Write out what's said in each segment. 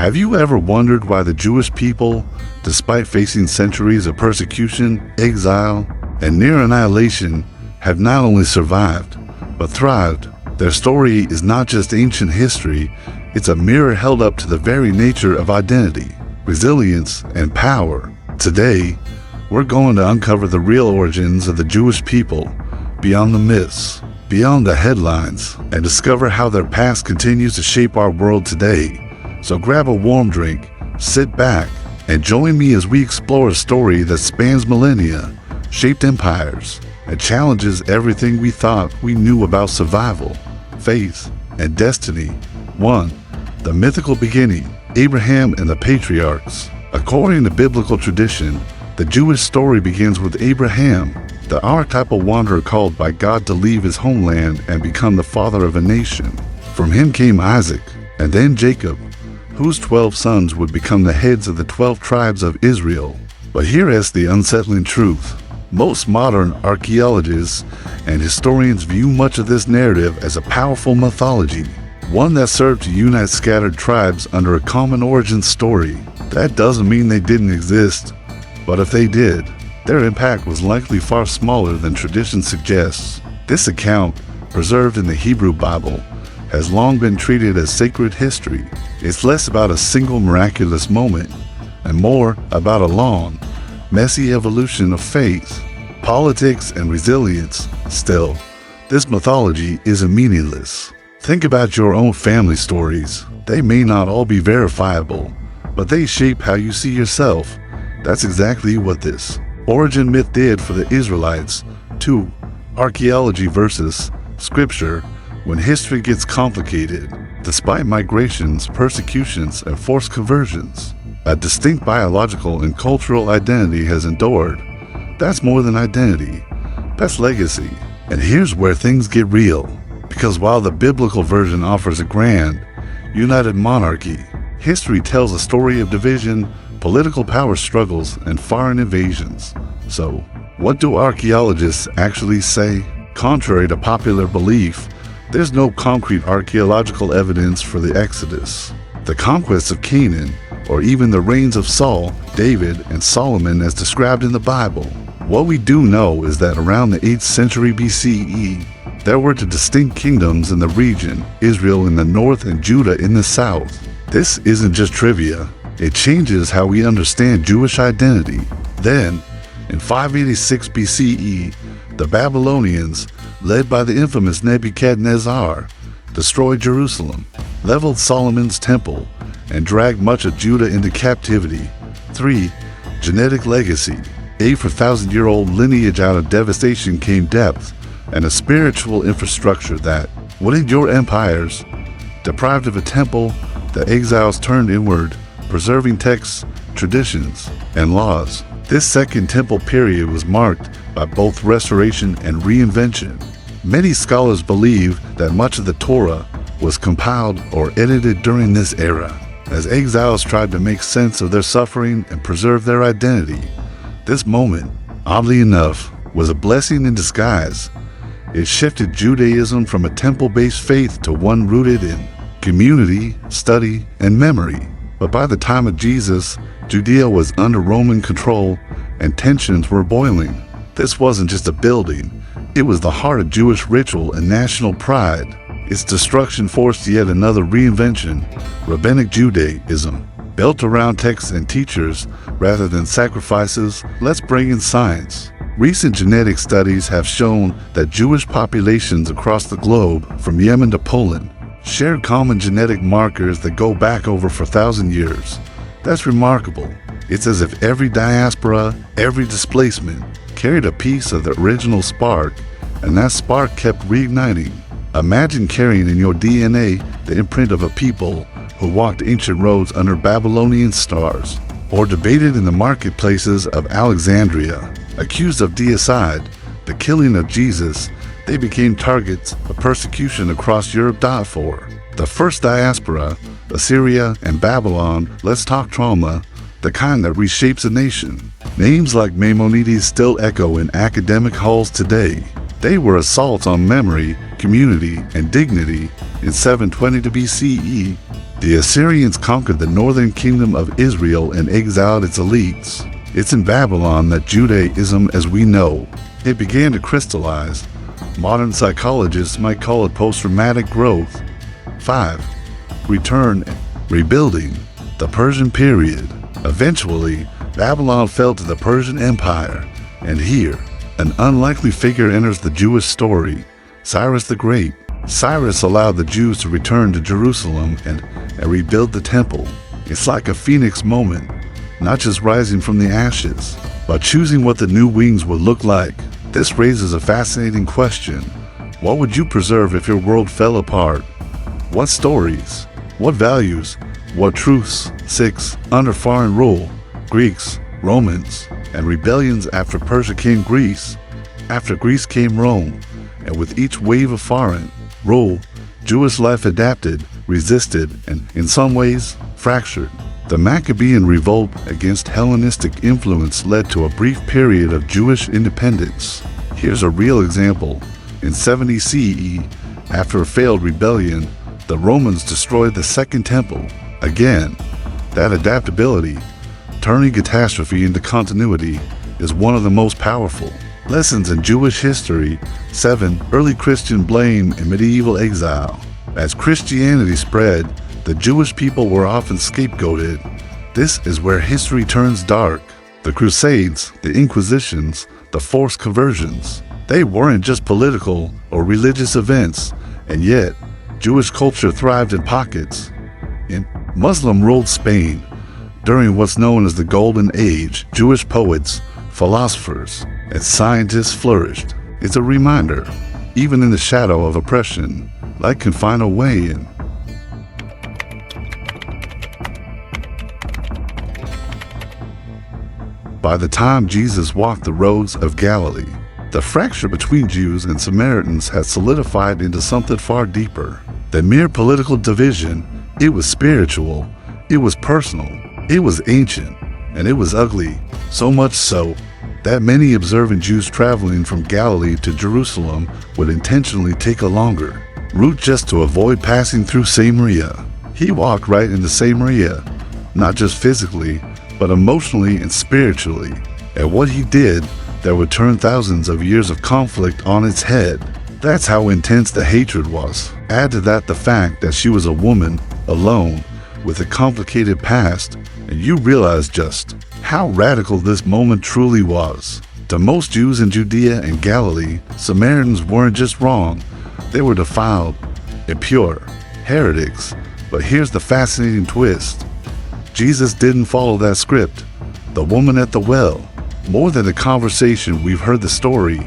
Have you ever wondered why the Jewish people, despite facing centuries of persecution, exile, and near annihilation, have not only survived, but thrived? Their story is not just ancient history, it's a mirror held up to the very nature of identity, resilience, and power. Today, we're going to uncover the real origins of the Jewish people, beyond the myths, beyond the headlines, and discover how their past continues to shape our world today. So grab a warm drink, sit back, and join me as we explore a story that spans millennia, shaped empires, and challenges everything we thought we knew about survival, faith, and destiny. 1. The mythical beginning, Abraham and the patriarchs. According to biblical tradition, the Jewish story begins with Abraham, the archetypal wanderer called by God to leave his homeland and become the father of a nation. From him came Isaac, and then Jacob, whose 12 sons would become the heads of the 12 tribes of Israel. But here is the unsettling truth. Most modern archaeologists and historians view much of this narrative as a powerful mythology, one that served to unite scattered tribes under a common origin story. That doesn't mean they didn't exist, but if they did, their impact was likely far smaller than tradition suggests. This account, preserved in the Hebrew Bible, has long been treated as sacred history. It's less about a single miraculous moment and more about a long, messy evolution of faith, politics, and resilience. Still, this mythology isn't meaningless. Think about your own family stories. They may not all be verifiable, but they shape how you see yourself. That's exactly what this origin myth did for the Israelites. 2. Archaeology versus scripture. When history gets complicated, despite migrations, persecutions, and forced conversions, a distinct biological and cultural identity has endured. That's more than identity, that's legacy. And here's where things get real. Because while the biblical version offers a grand, united monarchy, history tells a story of division, political power struggles, and foreign invasions. So, what do archaeologists actually say? Contrary to popular belief, there's no concrete archaeological evidence for the Exodus, the conquests of Canaan, or even the reigns of Saul, David, and Solomon as described in the Bible. What we do know is that around the 8th century BCE, there were two distinct kingdoms in the region, Israel in the north and Judah in the south. This isn't just trivia, it changes how we understand Jewish identity. Then, in 586 BCE, the Babylonians, led by the infamous Nebuchadnezzar, destroyed Jerusalem, leveled Solomon's temple, and dragged much of Judah into captivity. 3. Genetic legacy. A 4,000-year-old lineage out of devastation came depth and a spiritual infrastructure that, winning your empires, deprived of a temple, the exiles turned inward, preserving texts, traditions, and laws. This Second Temple period was marked by both restoration and reinvention. Many scholars believe that much of the Torah was compiled or edited during this era, as exiles tried to make sense of their suffering and preserve their identity. This moment, oddly enough, was a blessing in disguise. It shifted Judaism from a temple-based faith to one rooted in community, study, and memory. But by the time of Jesus, Judea was under Roman control and tensions were boiling. This wasn't just a building, it was the heart of Jewish ritual and national pride. Its destruction forced yet another reinvention, Rabbinic Judaism. Built around texts and teachers rather than sacrifices, let's bring in science. Recent genetic studies have shown that Jewish populations across the globe, from Yemen to Poland, share common genetic markers that go back over 4,000 years. That's remarkable. It's as if every diaspora, every displacement, carried a piece of the original spark, and that spark kept reigniting. Imagine carrying in your DNA the imprint of a people who walked ancient roads under Babylonian stars, or debated in the marketplaces of Alexandria. Accused of deicide, the killing of Jesus, they became targets of persecution across Europe. For the first diaspora, Assyria and Babylon, let's talk trauma, the kind that reshapes a nation. Names like Maimonides still echo in academic halls today. They were assaults on memory, community, and dignity in 722 BCE. The Assyrians conquered the northern kingdom of Israel and exiled its elites. It's in Babylon that Judaism as we know it began to crystallize. Modern psychologists might call it post-traumatic growth. 5. Return and rebuilding. The Persian period. Eventually, Babylon fell to the Persian Empire, and here, an unlikely figure enters the Jewish story, Cyrus the Great. Cyrus allowed the Jews to return to Jerusalem and rebuild the temple. It's like a phoenix moment, not just rising from the ashes, but choosing what the new wings would look like. This raises a fascinating question. What would you preserve if your world fell apart? What stories? What values? What truths? 6. Under foreign rule, Greeks, Romans, and rebellions after Persia came Greece. After Greece came Rome, and with each wave of foreign rule, Jewish life adapted, resisted, and in some ways, fractured. The Maccabean revolt against Hellenistic influence led to a brief period of Jewish independence. Here's a real example. In 70 CE, after a failed rebellion, the Romans destroyed the Second Temple. Again, that adaptability, turning catastrophe into continuity, is one of the most powerful lessons in Jewish history. 7. Early Christian blame and medieval exile. As Christianity spread, the Jewish people were often scapegoated. This is where history turns dark. The Crusades, the Inquisitions, the forced conversions. They weren't just political or religious events, and yet, Jewish culture thrived in pockets. In Muslim-ruled Spain, during what's known as the Golden Age, Jewish poets, philosophers, and scientists flourished. It's a reminder, even in the shadow of oppression, light can find a way in. By the time Jesus walked the roads of Galilee, the fracture between Jews and Samaritans had solidified into something far deeper than mere political division. It was spiritual, it was personal, it was ancient, and it was ugly, so much so that many observant Jews traveling from Galilee to Jerusalem would intentionally take a longer route just to avoid passing through Samaria. He walked right into Samaria, not just physically, but emotionally and spiritually. And what he did, that would turn thousands of years of conflict on its head. That's how intense the hatred was. Add to that the fact that she was a woman, alone, with a complicated past, and you realize just how radical this moment truly was. To most Jews in Judea and Galilee, Samaritans weren't just wrong, they were defiled, impure, heretics. But here's the fascinating twist. Jesus didn't follow that script. The woman at the well, more than a conversation, we've heard the story.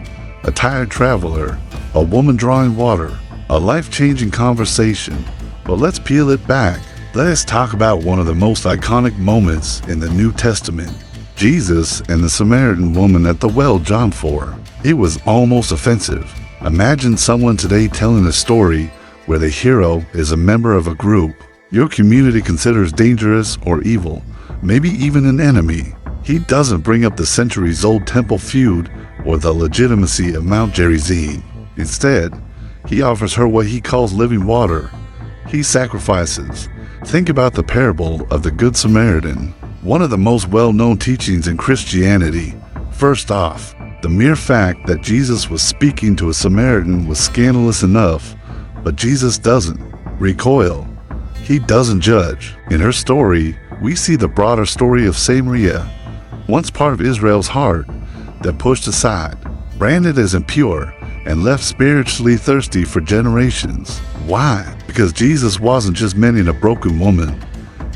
A tired traveler, a woman drawing water, a life-changing conversation. But let's peel it back. Let's talk about one of the most iconic moments in the New Testament. Jesus and the Samaritan woman at the well, John 4. It was almost offensive. Imagine someone today telling a story where the hero is a member of a group your community considers dangerous or evil, maybe even an enemy. He doesn't bring up the centuries-old temple feud or the legitimacy of Mount Gerizim. Instead, he offers her what he calls living water. He sacrifices. Think about the parable of the Good Samaritan, one of the most well-known teachings in Christianity. First off, the mere fact that Jesus was speaking to a Samaritan was scandalous enough, but Jesus doesn't recoil. He doesn't judge. In her story, we see the broader story of Samaria, once part of Israel's heart, that pushed aside, branded as impure, and left spiritually thirsty for generations. Why? Because Jesus wasn't just mending a broken woman.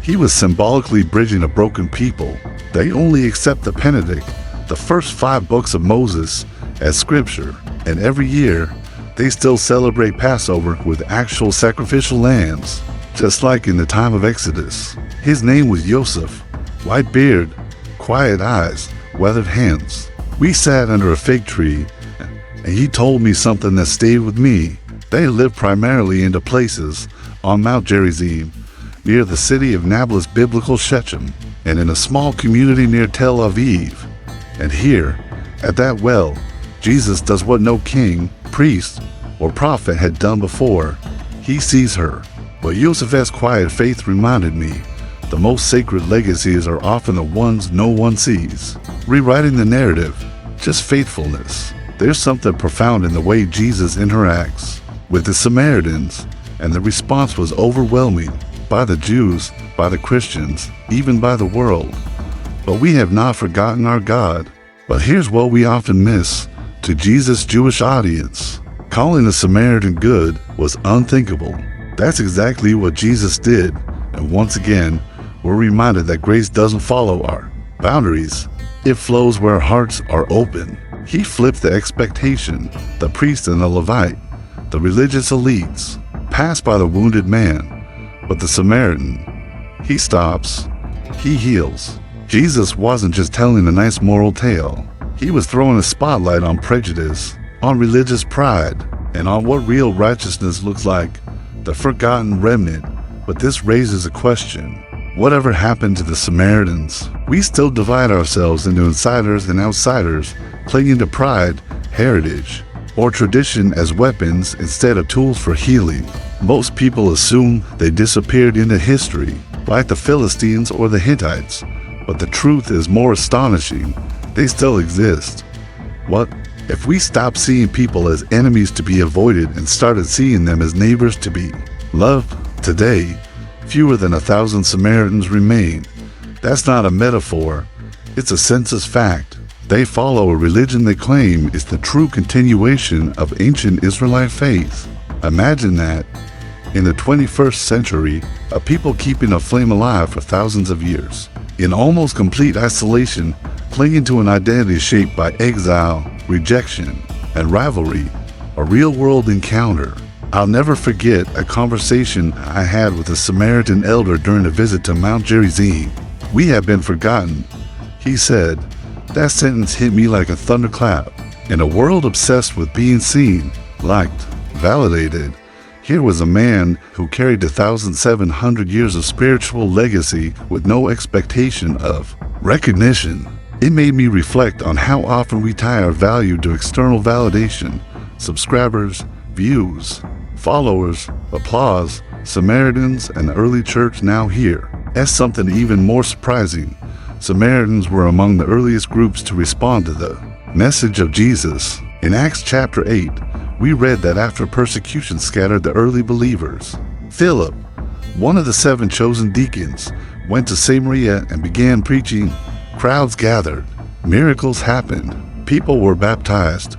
He was symbolically bridging a broken people. They only accept the Pentateuch, the first 5 books of Moses, as scripture, and every year, they still celebrate Passover with actual sacrificial lambs. Just like in the time of Exodus. His name was Joseph, white beard, quiet eyes, weathered hands. We sat under a fig tree, and he told me something that stayed with me. They lived primarily in the places on Mount Gerizim, near the city of Nablus biblical Shechem, and in a small community near Tel Aviv. And here, at that well, Jesus does what no king, priest, or prophet had done before. He sees her, But Yosef's quiet faith reminded me, the most sacred legacies are often the ones no one sees. Rewriting the narrative, just faithfulness. There's something profound in the way Jesus interacts with the Samaritans, and the response was overwhelming by the Jews, by the Christians, even by the world. But we have not forgotten our God. But here's what we often miss to Jesus' Jewish audience. Calling a Samaritan good was unthinkable. That's exactly what Jesus did, and once again, we're reminded that grace doesn't follow our boundaries. It flows where hearts are open. He flipped the expectation. The priest and the Levite, the religious elites, passed by the wounded man. But the Samaritan, he stops, he heals. Jesus wasn't just telling a nice moral tale. He was throwing a spotlight on prejudice, on religious pride, and on what real righteousness looks like, the forgotten remnant. But this raises a question. Whatever happened to the Samaritans? We still divide ourselves into insiders and outsiders, clinging to pride, heritage, or tradition as weapons instead of tools for healing. Most people assume they disappeared into history, like the Philistines or the Hittites, but the truth is more astonishing. They still exist. What if we stopped seeing people as enemies to be avoided and started seeing them as neighbors to be loved? Today, fewer than 1,000 Samaritans remain. That's not a metaphor, it's a census fact. They follow a religion they claim is the true continuation of ancient Israelite faith. Imagine that, in the 21st century, a people keeping a flame alive for thousands of years, in almost complete isolation, clinging to an identity shaped by exile, rejection, and rivalry, a real-world encounter. I'll never forget a conversation I had with a Samaritan elder during a visit to Mount Gerizim. "We have been forgotten," he said. That sentence hit me like a thunderclap. In a world obsessed with being seen, liked, validated, here was a man who carried 1,700 years of spiritual legacy with no expectation of recognition. It made me reflect on how often we tie our value to external validation, subscribers, views, followers, applause. Samaritans and the early church now here. As something even more surprising, Samaritans were among the earliest groups to respond to the message of Jesus. In Acts chapter 8, we read that after persecution scattered the early believers, Philip, one of the 7 chosen deacons, went to Samaria and began preaching. Crowds gathered. Miracles happened. People were baptized.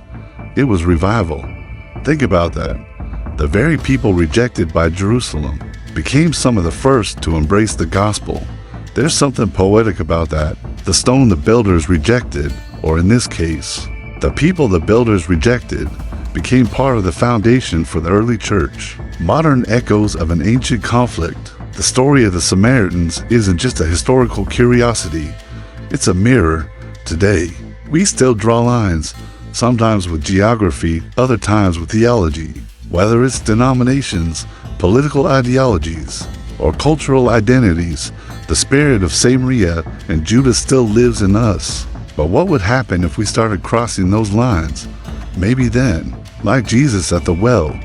It was revival. Think about that. The very people rejected by Jerusalem became some of the first to embrace the gospel. There's something poetic about that. The stone the builders rejected, or in this case, the people the builders rejected, became part of the foundation for the early church. Modern echoes of an ancient conflict. The story of the Samaritans isn't just a historical curiosity. It's a mirror. Today, we still draw lines, sometimes with geography, other times with theology. Whether it's denominations, political ideologies, or cultural identities, the spirit of Samaria and Judah still lives in us. But what would happen if we started crossing those lines? Maybe then, like Jesus at the well,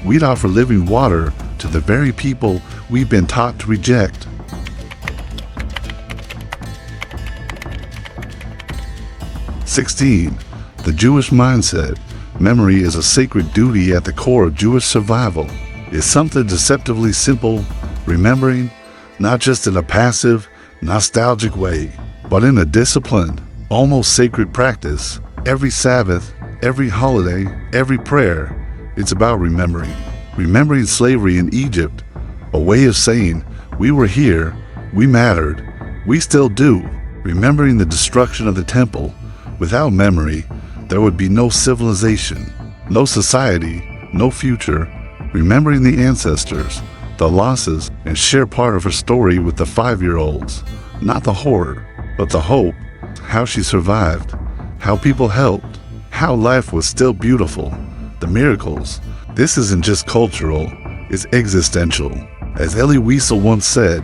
we'd offer living water to the very people we've been taught to reject. (16) The Jewish mindset. Memory is a sacred duty at the core of Jewish survival. It's something deceptively simple, remembering, not just in a passive, nostalgic way, but in a disciplined, almost sacred practice. Every Sabbath, every holiday, every prayer, it's about remembering. Remembering slavery in Egypt, a way of saying, we were here, we mattered, we still do. Remembering the destruction of the temple. Without memory, there would be no civilization, no society, no future. Remembering the ancestors, the losses, and share part of her story with the 5-year-olds. Not the horror, but the hope. How she survived, how people helped, how life was still beautiful. The miracles. This isn't just cultural, it's existential. As Elie Wiesel once said,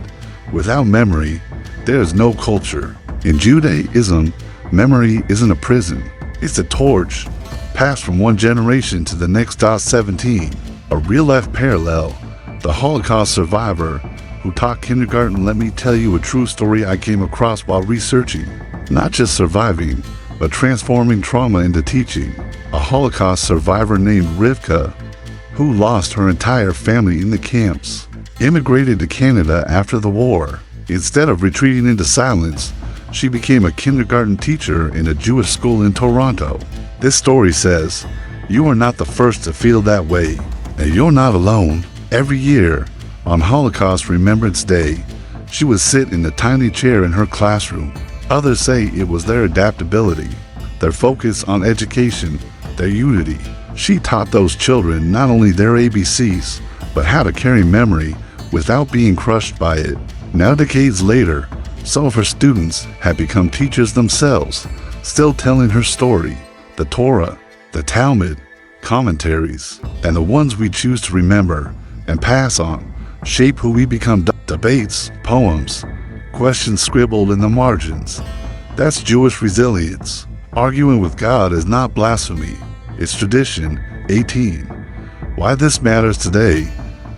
without memory, there is no culture. In Judaism, memory isn't a prison. It's a torch, passed from one generation to the next. 17. A real-life parallel. the Holocaust survivor who taught kindergarten. Let me tell you a true story I came across while researching. Not just surviving, but transforming trauma into teaching. A Holocaust survivor named Rivka, who lost her entire family in the camps, immigrated to Canada after the war. Instead of retreating into silence, she became a kindergarten teacher in a Jewish school in Toronto. This story says, "You are not the first to feel that way, and you're not alone." Every year, on Holocaust Remembrance Day, she would sit in a tiny chair in her classroom. Others say it was their adaptability, their focus on education, their unity. She taught those children not only their ABCs, but how to carry memory without being crushed by it. Now, decades later, some of her students have become teachers themselves, still telling her story. The Torah, the Talmud, commentaries, and the ones we choose to remember and pass on shape who we become. Debates, poems, questions scribbled in the margins. That's Jewish resilience. Arguing with God is not blasphemy, it's tradition. 18. Why this matters today,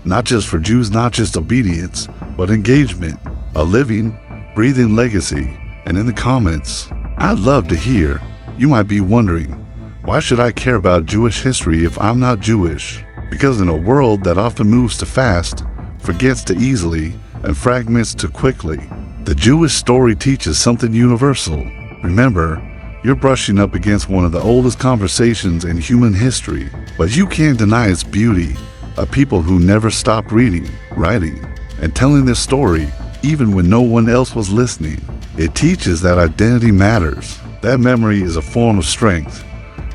not just for Jews, not just obedience, but engagement, a living, breathing legacy. And in the comments, I'd love to hear. You might be wondering, why should I care about Jewish history if I'm not Jewish? Because in a world that often moves too fast, forgets too easily, and fragments too quickly, the Jewish story teaches something universal. Remember, you're brushing up against one of the oldest conversations in human history, but you can't deny its beauty. A people who never stopped reading, writing, and telling their story, even when no one else was listening. It teaches that identity matters. That memory is a form of strength.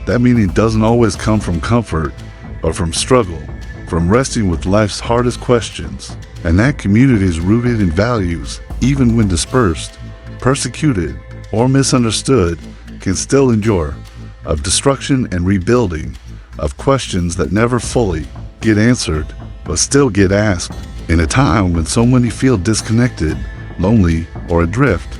That meaning doesn't always come from comfort, but from struggle, from wrestling with life's hardest questions. And that community is rooted in values, even when dispersed, persecuted, or misunderstood, can still endure, of destruction and rebuilding, of questions that never fully get answered, but still get asked, in a time when so many feel disconnected, lonely, or adrift.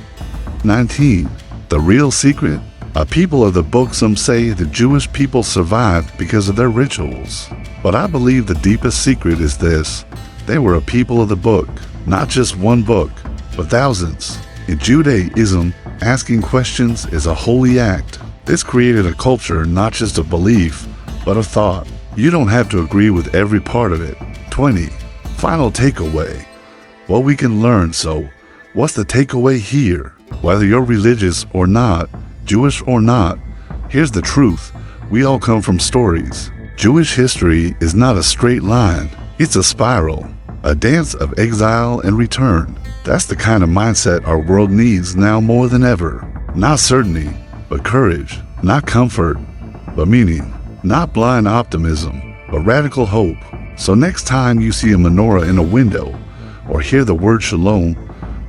19. The real secret? A people of the book. Some say the Jewish people survived because of their rituals. But I believe the deepest secret is this: they were a people of the book, not just one book, but thousands. In Judaism, asking questions is a holy act. This created a culture not just of belief, but of thought. You don't have to agree with every part of it. 20. Final takeaway. What we can learn. So, what's the takeaway here? Whether you're religious or not, Jewish or not, here's the truth. We all come from stories. Jewish history is not a straight line. It's a spiral, a dance of exile and return. That's the kind of mindset our world needs now more than ever. Not certainty, but courage. Not comfort, but meaning. Not blind optimism, but radical hope. So next time you see a menorah in a window, or hear the word shalom,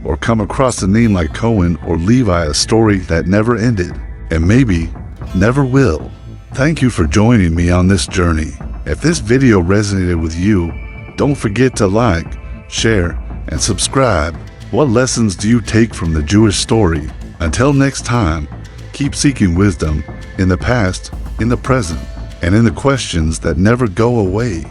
or come across a name like Cohen or Levi, a story that never ended, and maybe never will. Thank you for joining me on this journey. If this video resonated with you, don't forget to like, share, and subscribe. What lessons do you take from the Jewish story? Until next time, keep seeking wisdom in the past, in the present, and in the questions that never go away.